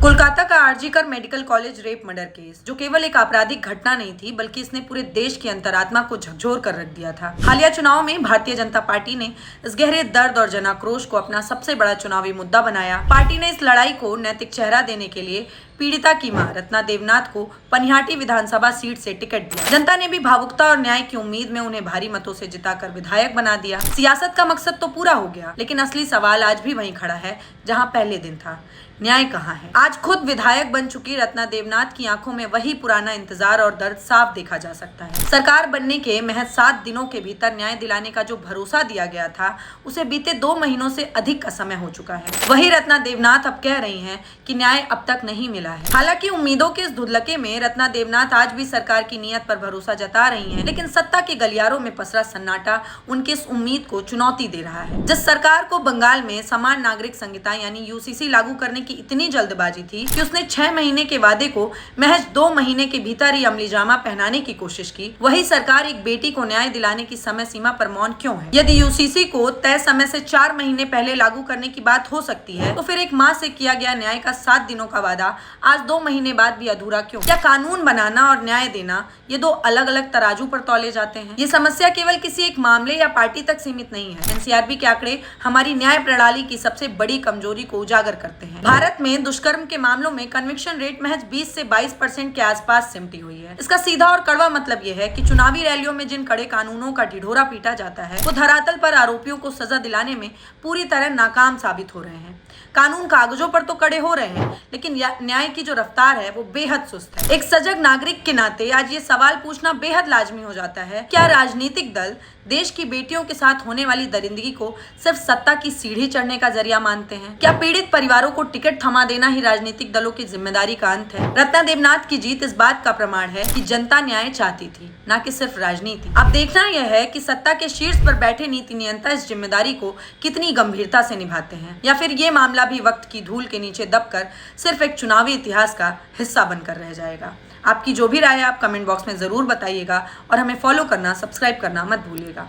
कोलकाता का RG Kar medical college rape murder case, जो केवल एक आपराधिक घटना नहीं थी बल्कि इसने पूरे देश की अंतरात्मा को झकझोर कर रख दिया था। हालिया चुनाव में भारतीय जनता पार्टी ने इस गहरे दर्द और जनाक्रोश को अपना सबसे बड़ा चुनावी मुद्दा बनाया। पार्टी ने इस लड़ाई को नैतिक चेहरा देने के लिए पीड़िता की मां रत्ना देवनाथ को पनिहाटी विधानसभा सीट से टिकट दिया। जनता ने भी भावुकता और न्याय की उम्मीद में उन्हें भारी मतों से जिताकर विधायक बना दिया। सियासत का मकसद तो पूरा हो गया, लेकिन असली सवाल आज भी वहीं खड़ा है जहां पहले दिन था। न्याय कहाँ है? आज खुद विधायक बन चुकी रत्ना देवनाथ की आंखों में वही पुराना इंतजार और दर्द साफ देखा जा सकता है। सरकार बनने के महज 7 दिनों के भीतर न्याय दिलाने का जो भरोसा दिया गया था, उसे बीते 2 महीनों से अधिक का समय हो चुका है। वही रत्ना देवनाथ अब कह रही हैं कि न्याय अब तक नहीं मिला है। हालांकि उम्मीदों के इस धुंधलके में रत्ना देवनाथ आज भी सरकार की नीयत पर भरोसा जता रही हैं, लेकिन सत्ता के गलियारों में पसरा सन्नाटा उनकी इस उम्मीद को चुनौती दे रहा है। जिस सरकार को बंगाल में समान नागरिक संहिता यानी यूसीसी लागू करने की इतनी जल्दबाजी थी कि उसने 6 महीने के वादे को महज 2 महीने के भीतर ही अमली जामा पहनाने की कोशिश की, वही सरकार एक बेटी को न्याय दिलाने की समय सीमा पर मौन क्यों है? यदि यूसीसी को तय समय से 4 महीने पहले लागू करने की बात हो सकती है, तो फिर एक माह से किया गया न्याय का 7 दिनों का वादा आज 2 महीने बाद भी अधूरा क्यों? क्या कानून बनाना और न्याय देना ये 2 अलग अलग तराजू पर तौले जाते हैं? ये समस्या केवल किसी एक मामले या पार्टी तक सीमित नहीं है। एनसीआरबी के आंकड़े हमारी न्याय प्रणाली की सबसे बड़ी कमजोरी को उजागर करते हैं। भारत में दुष्कर्म के मामलों में कन्विक्शन रेट महज 20 से 22% के आसपास सिमटी हुई है। इसका सीधा और कड़वा मतलब यह है कि चुनावी रैलियों में जिन कड़े कानूनों का ढिढोरा पीटा जाता है, वो धरातल पर आरोपियों को सजा दिलाने में पूरी तरह नाकाम साबित हो रहे हैं। कानून कागजों पर तो कड़े हो रहे हैं, लेकिन न्याय की जो रफ्तार है वो बेहद सुस्त है। एक सजग नागरिक के नाते आज ये सवाल पूछना बेहद लाजमी हो जाता है, क्या राजनीतिक दल देश की बेटियों के साथ होने वाली दरिंदगी को सिर्फ सत्ता की सीढ़ी चढ़ने का जरिया मानते हैं? क्या पीड़ित परिवारों को टिकट थमा देना ही राजनीतिक दलों की जिम्मेदारी का अंत है? रत्ना देवनाथ की जीत इस बात का प्रमाण है कि जनता न्याय चाहती थी, न कि सिर्फ राजनीति। अब देखना यह है कि सत्ता के शीर्ष पर बैठे नीति नियंता इस जिम्मेदारी को कितनी गंभीरता से निभाते हैं, या फिर ये मामला भी वक्त की धूल के नीचे दबकर सिर्फ एक चुनावी इतिहास का हिस्सा बनकर रह जाएगा। आपकी जो भी राय है आप कमेंट बॉक्स में जरूर बताइएगा और हमें फॉलो करना, सब्सक्राइब करना मत भूलिएगा।